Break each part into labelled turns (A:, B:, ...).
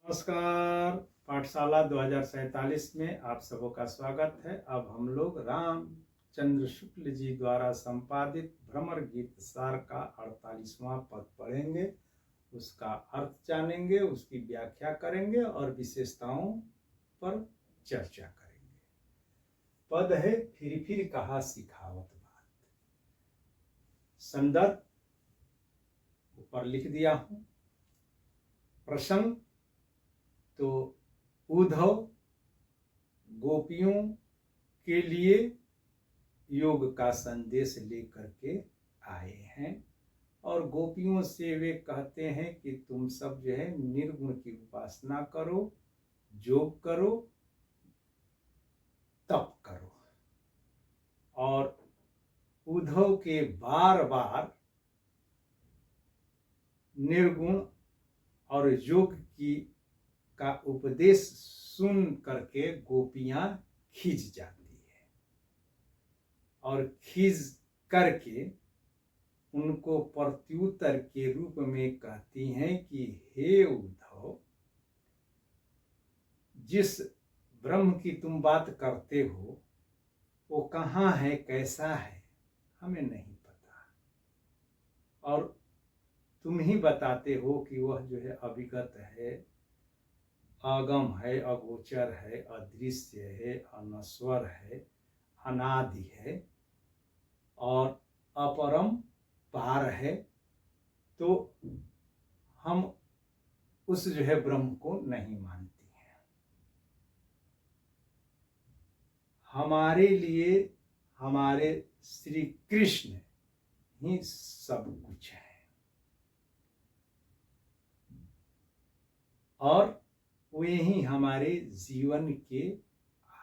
A: नमस्कार। पाठशाला 2047 में आप सबों का स्वागत है। अब हम लोग रामचंद्र शुक्ल जी द्वारा संपादित भ्रमर गीत सार का 48वां पद पढ़ेंगे, उसका अर्थ जानेंगे, उसकी व्याख्या करेंगे और विशेषताओं पर चर्चा करेंगे। पद है फिर कहा सिखावत बात। संदर्भ ऊपर लिख दिया हूं। प्रसंग तो उद्धव गोपियों के लिए योग का संदेश लेकर के आए हैं और गोपियों से वे कहते हैं कि तुम सब जो है निर्गुण की उपासना करो, योग करो, तप करो। और उद्धव के बार बार निर्गुण और योग की का उपदेश सुन करके गोपियां खिंच जाती है और खिंच करके उनको प्रत्युत्तर के रूप में कहती हैं कि हे उद्धव, जिस ब्रह्म की तुम बात करते हो वो कहाँ है, कैसा है, हमें नहीं पता, और तुम ही बताते हो कि वह जो है अविगत है, आगम है, अगोचर है, अदृश्य है, अनश्वर है, अनादि है और अपरम पार है। तो हम उस जो है ब्रह्म को नहीं मानती हैं। हमारे लिए हमारे श्री कृष्ण ही सब कुछ है और वे ही हमारे जीवन के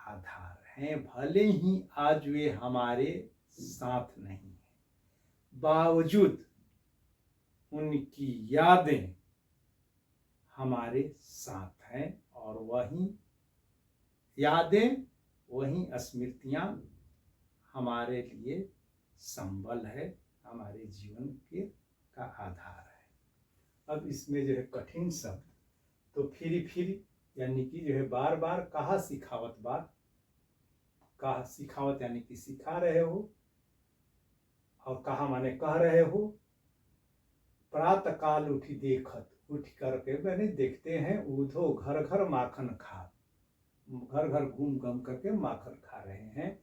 A: आधार हैं। भले ही आज वे हमारे साथ नहीं हैं, बावजूद उनकी यादें हमारे साथ हैं और वही यादें, वही स्मृतियां हमारे लिए संबल है, हमारे जीवन के का आधार है। अब इसमें जो है कठिन शब्द तो फिर यानी कि जो है बार बार कहा सिखावत बात। कहा सिखावत यानी कि सिखा रहे हो और कहा माने कह रहे हो। प्रातः काल उठी देखत, उठ करके मैंने देखते हैं उद्धव घर घर माखन खा, घर घर घूम घूम करके माखन खा रहे हैं।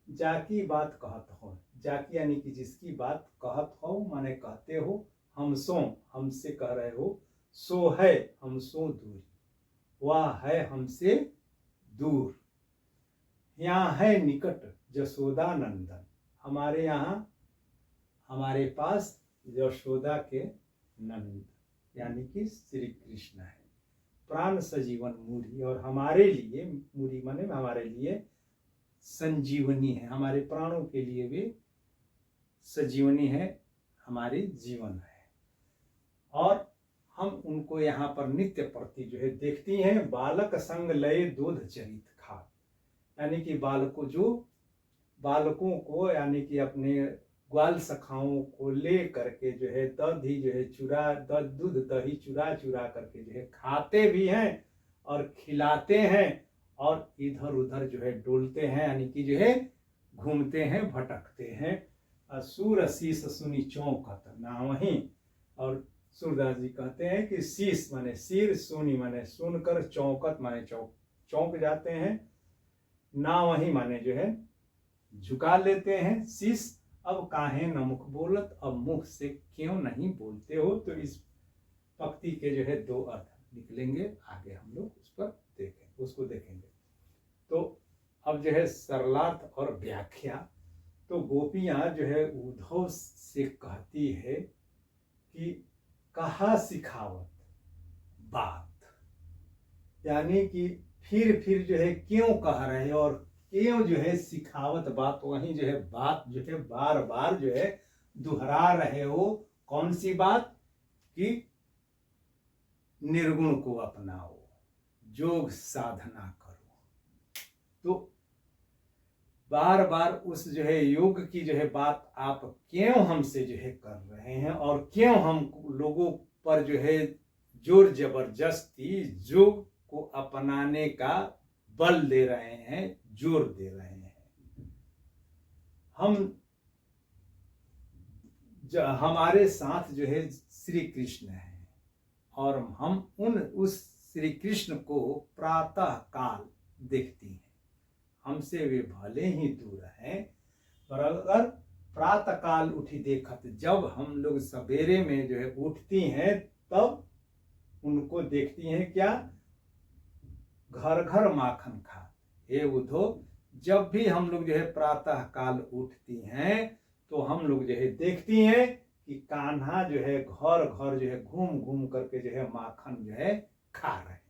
A: जाकी बात कहत हो, जाकी यानी कि जिसकी बात कहत हो माने कहते हो। हम सो हमसे कह रहे हो, सो है हम सो दूर, वह है हमसे दूर। यहाँ है निकट जसोदा नंदन, हमारे यहाँ हमारे पास यशोदा के नंद यानी कि श्री कृष्ण है। प्राण सजीवन मूढ़ी, और हमारे लिए मूढ़ी माने हमारे लिए संजीवनी है, हमारे प्राणों के लिए भी सजीवनी है, हमारी जीवन है। और हम उनको यहाँ पर नित्य प्रति जो है देखती हैं। बालक संग लय दूध चरित खा, यानी कि बालकों को यानी कि अपने ग्वाल सखाओं को ले करके जो है दही जो है दूध दही चुरा करके जो है खाते भी हैं और खिलाते हैं और इधर उधर जो है डोलते हैं, यानी कि जो है घूमते हैं, भटकते हैं। सूर शीस सुनी चौंकत ना वहीं, और सूरदास जी कहते हैं कि शीस माने सिर, सुनी माने सुनकर, चौंकत माने चौंक जाते हैं, ना वही माने जो है झुका लेते हैं शीस। अब काहे न मुख बोलत, अब मुख से क्यों नहीं बोलते हो। तो इस पंक्ति के जो है दो अर्थ निकलेंगे, आगे हम लोग उस पर उसको देखेंगे। तो अब जो है सरलार्थ और व्याख्या। तो गोपियां जो है उद्धव से कहती है कि कहा सिखावत बात, यानी कि फिर जो है क्यों कह रहे हो और क्यों जो है सिखावत बात, वही जो है बात जो है बार बार जो है दोहरा रहे हो। कौन सी बात? कि निर्गुण को अपनाओ, योग साधना करो। तो बार बार उस जो है योग की जो है बात आप क्यों हमसे जो है कर रहे हैं और क्यों हम लोगों पर जो है जोर जबरदस्ती जोग को अपनाने का बल दे रहे हैं, जोर दे रहे हैं। हमारे साथ जो है श्री कृष्ण है और हम उस श्री कृष्ण को प्रातः काल देखती हैं। हमसे वे भले ही दूर हैं, पर अगर प्रातः काल उठी देखत, जब हम लोग सवेरे में जो है उठती हैं तब उनको देखती हैं क्या, घर घर माखन खा। हे उद्धो, जब भी हम लोग जो है प्रातः काल उठती हैं तो हम लोग जो है देखती हैं कि कान्हा जो है घर घर जो है घूम घूम करके जो है माखन जो है खा रहे हैं।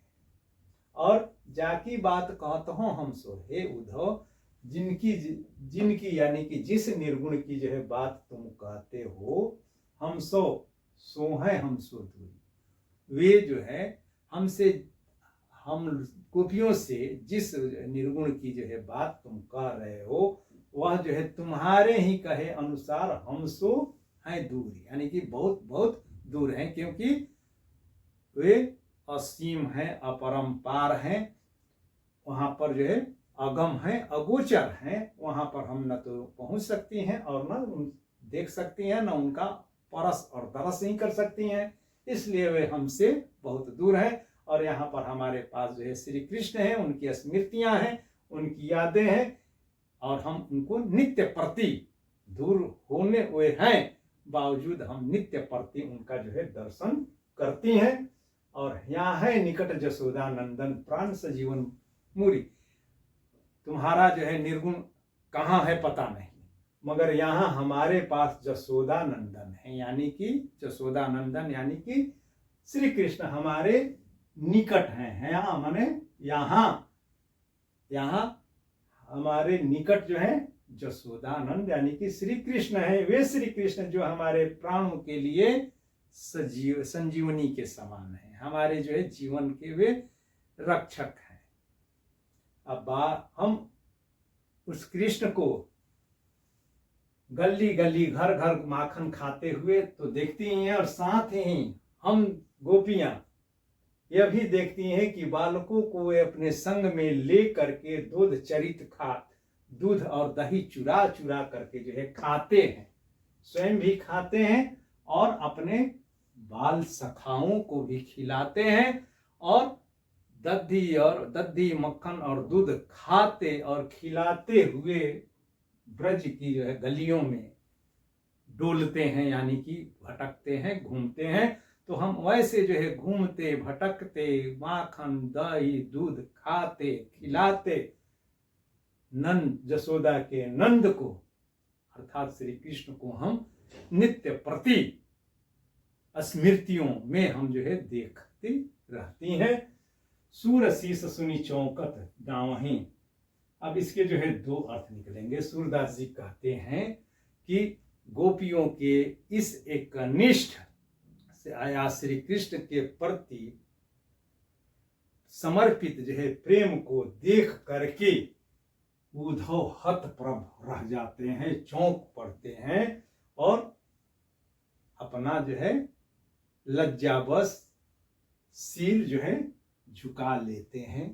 A: और जाकी बात कहत हो हम सो, हे उद्धव, जिनकी यानी कि जिस निर्गुण की जो है बात तुम कहते हो, हम सो है हम सो दूरी। वे जो है हमसे, हम गोपियों से जिस निर्गुण की जो है बात तुम कह रहे हो, वह जो है तुम्हारे ही कहे अनुसार हम सो हैं दूर, यानी कि बहुत बहुत दूर हैं, क्योंकि वे असीम हैं, अपरंपार हैं। वहां पर जो है अगम है, अगोचर हैं, वहां पर हम न तो पहुंच सकती हैं और न देख सकती हैं, न उनका परस और दरस नहीं कर सकती हैं, इसलिए वे हमसे बहुत दूर हैं। और यहाँ पर हमारे पास जो है श्री कृष्ण हैं, उनकी स्मृतियां हैं, उनकी यादें हैं, और हम उनको नित्य प्रति, दूर होने हुए हैं बावजूद हम नित्य प्रति उनका जो है दर्शन करती हैं। और यहाँ है निकट जसोदा नंदन प्राण सजीवन मूरी। तुम्हारा जो है निर्गुण कहाँ है पता नहीं, मगर यहाँ हमारे पास जसोदा नंदन है, यानी कि जसोदा नंदन यानी कि श्री कृष्ण हमारे निकट हैं। यहाँ माने यहाँ हमारे निकट जो है जसोदानंद यानी कि श्री कृष्ण है। वे श्री कृष्ण जो हमारे प्राणों के लिए संजीवनी के समान है, हमारे जो है जीवन के वे रक्षक हैं। अब हम उस कृष्ण को गली गली घर घर माखन खाते हुए तो देखती ही हैं, और साथ ही हम गोपियां यह भी देखती हैं कि बालकों को वे अपने संग में ले करके दूध और दही चुरा चुरा करके जो है खाते हैं, स्वयं भी खाते हैं और अपने बाल सखाओं को भी खिलाते हैं, और दधी मक्खन और दूध खाते और खिलाते हुए ब्रज की जो है गलियों में डोलते हैं, यानी कि भटकते हैं, घूमते हैं। तो हम वैसे जो है घूमते भटकते माखन दही दूध खाते खिलाते नंद जसोदा के नंद को अर्थात श्री कृष्ण को हम नित्य प्रति स्मृतियों में हम जो है देखती रहती हैं। सूर शीस सुनी चौकत दावहीं। अब इसके जो है दो अर्थ निकलेंगे। सूरदास जी कहते हैं कि गोपियों के इस एक निष्ठ से आया श्री कृष्ण के प्रति समर्पित जो है प्रेम को देख करके उद्धव हतप्रभ रह जाते हैं, चौंक पड़ते हैं और अपना जो है लज्जावश सिर जो है झुका लेते हैं।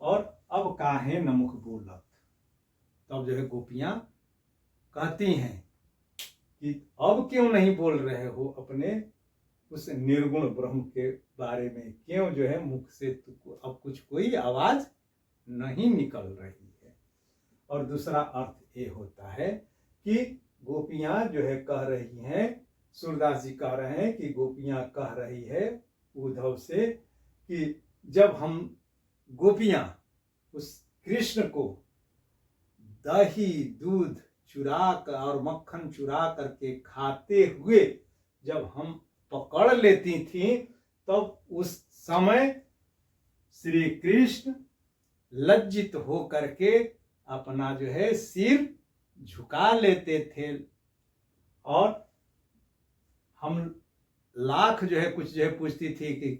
A: और अब काहे न मुख बोलत, तब जो है गोपियां कहती हैं कि अब क्यों नहीं बोल रहे हो अपने उस निर्गुण ब्रह्म के बारे में, क्यों जो है मुख से अब कुछ कोई आवाज नहीं निकल रही है। और दूसरा अर्थ ये होता है कि गोपियां जो है कह रही हैं, सूरदास जी कह रहे हैं कि गोपियां कह रही है उद्धव से कि जब हम गोपियां उस कृष्ण को दही दूध चुरा कर और मक्खन चुरा करके खाते हुए जब हम पकड़ लेती थी, तब उस समय श्री कृष्ण लज्जित हो करके अपना जो है सिर झुका लेते थे, और हम लाख जो है कुछ जो है पूछती थी कि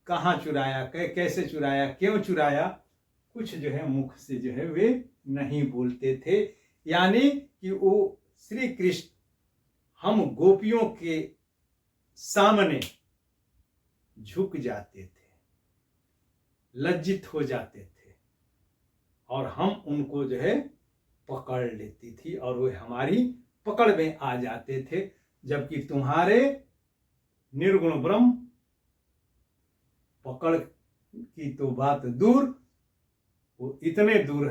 A: कहाँ चुराया, कैसे चुराया, क्यों चुराया, कुछ जो है मुख से जो है वे नहीं बोलते थे। यानी कि वो श्री कृष्ण हम गोपियों के सामने झुक जाते थे, लज्जित हो जाते थे और हम उनको जो है पकड़ लेती थी और वे हमारी पकड़ में आ जाते थे। जबकि तुम्हारे निर्गुण ब्रह्म पकड़ की तो बात दूर, वो इतने दूर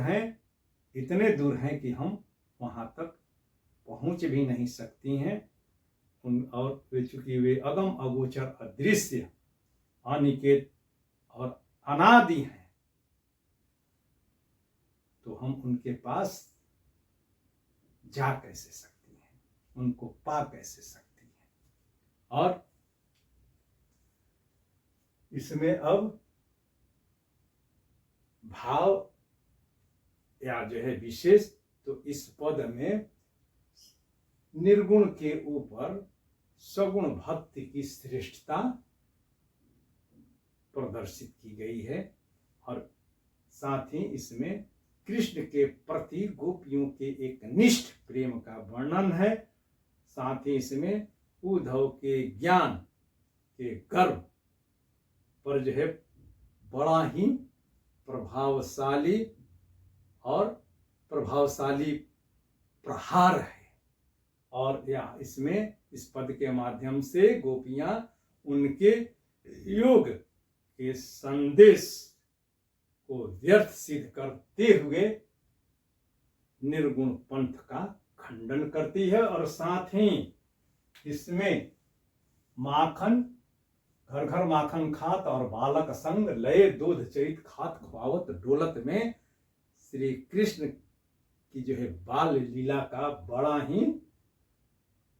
A: हैं कि हम वहां तक पहुंच भी नहीं सकती हैं। और वे चूंकि वे अगम अगोचर अदृश्य अनिकेत और अनादि हैं, तो हम उनके पास जा कैसे सकती हैं, उनको पा कैसे सकती हैं। और इसमें अब भाव या जो है विशेष, तो इस पद में निर्गुण के ऊपर सगुण भक्ति की श्रेष्ठता प्रदर्शित की गई है और साथ ही इसमें कृष्ण के प्रति गोपियों के एक निष्ठ प्रेम का वर्णन है। साथ ही इसमें उद्धव के ज्ञान के गर्व पर जो है बड़ा ही प्रभावशाली प्रहार है। और यह इसमें इस पद के माध्यम से गोपियां उनके योग के संदेश को व्यर्थ सिद्ध करते हुए निर्गुण पंथ का खंडन करती है। और साथ ही इसमें माखन घर घर माखन खात और बालक संग लय दूध चरित खात खुआवत डोलत में श्री कृष्ण की जो है बाल लीला का बड़ा ही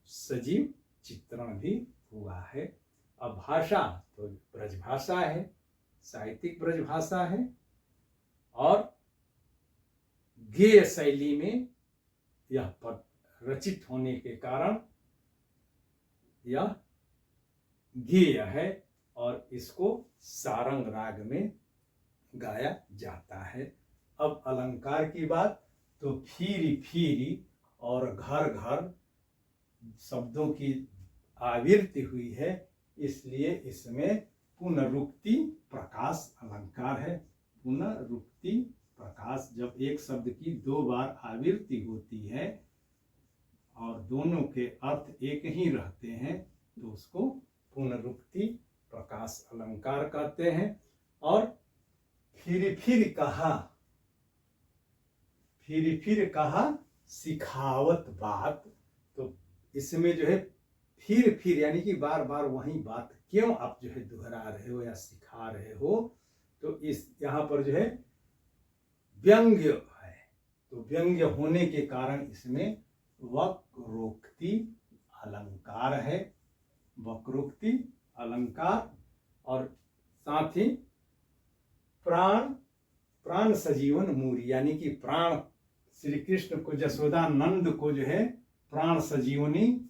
A: सजीव चित्रण भी हुआ है। अब भाषा तो ब्रजभाषा है, साहित्यिक ब्रजभाषा है और गेय शैली में यह पद रचित होने के कारण यह गेय है और इसको सारंग राग में गाया जाता है। अब अलंकार की बात, तो फीरी फीरी और घर घर शब्दों की आवृत्ति हुई है, इसलिए इसमें पुनरुक्ति प्रकाश अलंकार है। पुनरुक्ति प्रकाश, जब एक शब्द की दो बार आवृत्ति होती है और दोनों के अर्थ एक ही रहते हैं तो उसको पुनरुक्ति प्रकाश अलंकार कहते हैं। और फिर कहा सिखावत बात, तो इसमें जो है फिर यानी कि बार बार वही बात क्यों आप जो है दोहरा रहे हो या सिखा रहे हो, तो इस यहाँ पर जो है व्यंग्य है, तो व्यंग्य होने के कारण इसमें वक्रोक्ति अलंकार है, वक्रोक्ति अलंकार। और साथ ही प्राण सजीवन मूरी, यानी कि प्राण श्री कृष्ण को यशोदा नंद को जो है प्राण सजीवनी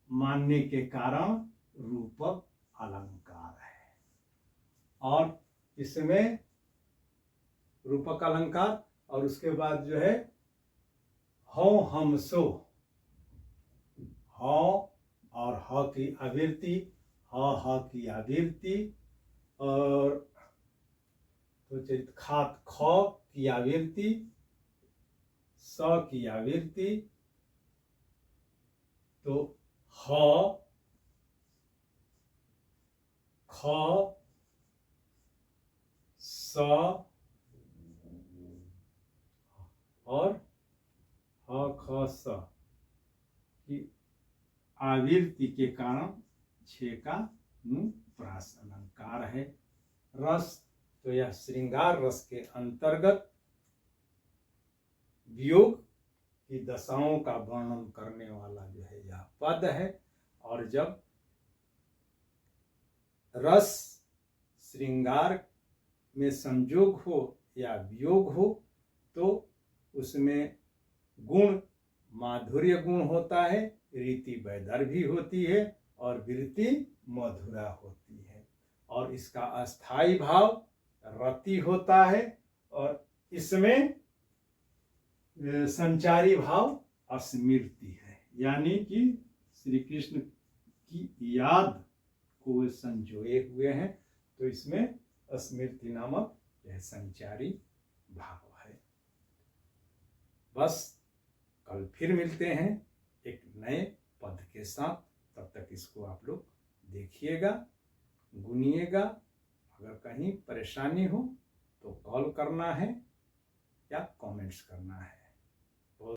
A: मानने के कारण रूपक अलंकार है। और इसमें रूपक अलंकार और उसके बाद जो है हो हम सो, हो और ह की आवृत्ति, ह की आवृत्ति, और तो चरित खात ख की आवृत्ति, स की आवृत्ति, तो ह ख स और ह ख स की आवृत्ति के कारण छे का प्रास अलंकार है। रस, तो यह श्रृंगार रस के अंतर्गत वियोग की दशाओं का वर्णन करने वाला जो है यह पद है। और जब रस श्रृंगार में संयोग हो या वियोग हो तो उसमें गुण माधुर्य गुण होता है, रीति वैदर्भी होती है और वृत्ति मधुरा होती है। और इसका अस्थाई भाव रति होता है और इसमें संचारी भाव स्मृति है, यानी कि श्री कृष्ण की याद को संजोए हुए हैं, तो इसमें स्मृति नामक यह संचारी भाव है। बस कल फिर मिलते हैं एक नए पद के साथ। तब तक इसको आप लोग देखिएगा, गुनिएगा। अगर कहीं परेशानी हो तो कॉल करना है या कमेंट्स करना है।